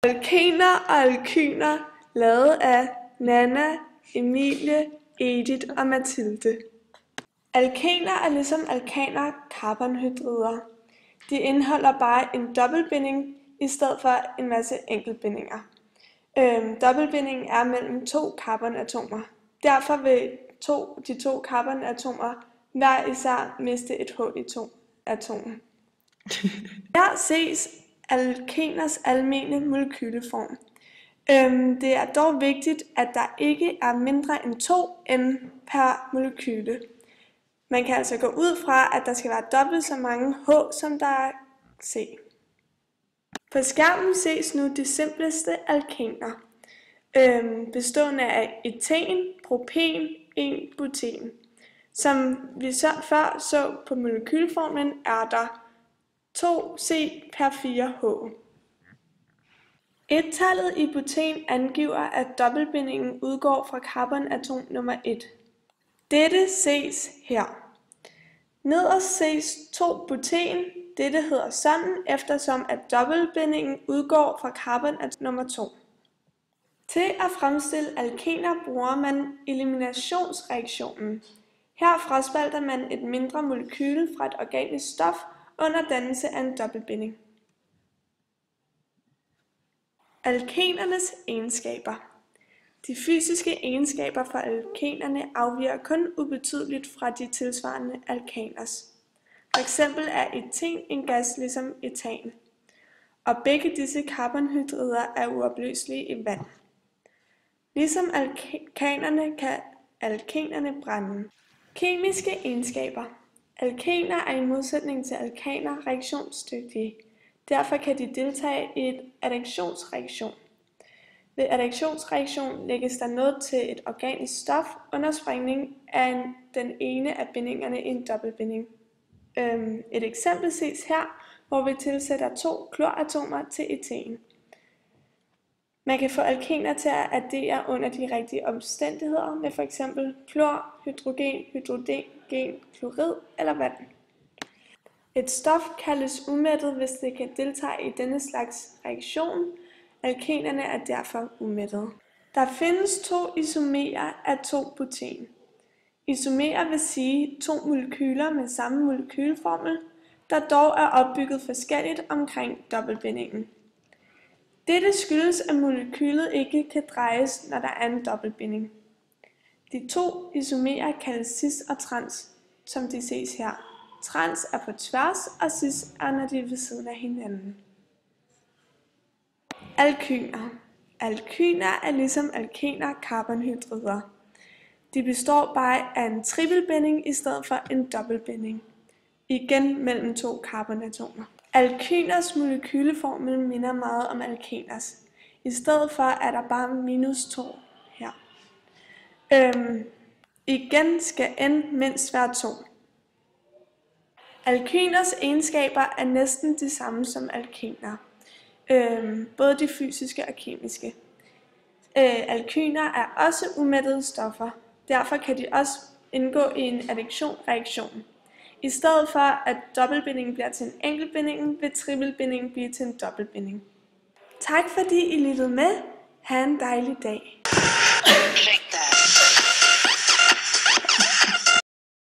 Alkener og alkyner lavet af Nanna, Emilie, Edith og Mathilde. Alkener er ligesom alkaner carbonhydrider. De indeholder bare en dobbeltbinding i stedet for en masse enkeltbindinger. Dobbeltbindingen er mellem 2 carbonatomer. Derfor vil de to carbonatomer hver især miste et H i atom. Her ses alkeners almene molekyleform. Det er dog vigtigt, at der ikke er mindre end 2 N per molekyle. Man kan altså gå ud fra, at der skal være dobbelt så mange H, som der er C. På skærmen ses nu de simpleste alkener, bestående af eten, propen, 1 buten. Som vi før så på molekylformen, er der 2C per 4H. Et-tallet i buten angiver, at dobbeltbindingen udgår fra carbonatom nummer 1. Dette ses her. Nederst ses 2 buten. Dette hedder sådan, eftersom at dobbeltbindingen udgår fra carbonatom nummer 2. Til at fremstille alkener bruger man eliminationsreaktionen. Her fraspalter man et mindre molekyle fra et organisk stof under dannelse af en dobbeltbinding. Alkenernes egenskaber. De fysiske egenskaber for alkenerne afviger kun ubetydeligt fra de tilsvarende alkaners. For eksempel er eten en gas ligesom etan, og begge disse carbonhydrider er uopløselige i vand. Ligesom alkanerne kan alkenerne brænde. Kemiske egenskaber. Alkener er i modsætning til alkaner reaktionsdygtige. Derfor kan de deltage i en additionsreaktion. Ved additionsreaktion lægges der noget til et organisk stof under sprængning af den ene af bindingerne i en dobbeltbinding. Et eksempel ses her, hvor vi tilsætter 2 kloratomer til eten. Man kan få alkener til at addere under de rigtige omstændigheder med f.eks. klor, hydrogen, hydrogen, klorid eller vand. Et stof kaldes umættet, hvis det kan deltage i denne slags reaktion. Alkenerne er derfor umættede. Der findes 2 isomerer af 2 buten. Isomerer vil sige 2 molekyler med samme molekylformel, der dog er opbygget forskelligt omkring dobbeltbindingen. Dette skyldes, at molekylet ikke kan drejes, når der er en dobbeltbinding. De 2 isomerer kaldes cis og trans, som de ses her. Trans er på tværs, og cis er, når de er ved siden af hinanden. Alkyner. Alkyner er ligesom alkener carbonhydrider. De består bare af en trippelbinding i stedet for en dobbeltbinding. Igen mellem 2 carbonatomer. Alkyners molekyleformel minder meget om alkeners. I stedet for er der bare -2 her. Igen skal N mindst være 2. Alkyners egenskaber er næsten de samme som alkener. Både de fysiske og kemiske. Alkyner er også umættede stoffer. Derfor kan de også indgå i en additionsreaktion. I stedet for at dobbeltbindingen bliver til en enkeltbinding, vil trippelbindingen blive til en dobbeltbinding. Tak fordi I lyttede med. Ha' en dejlig dag.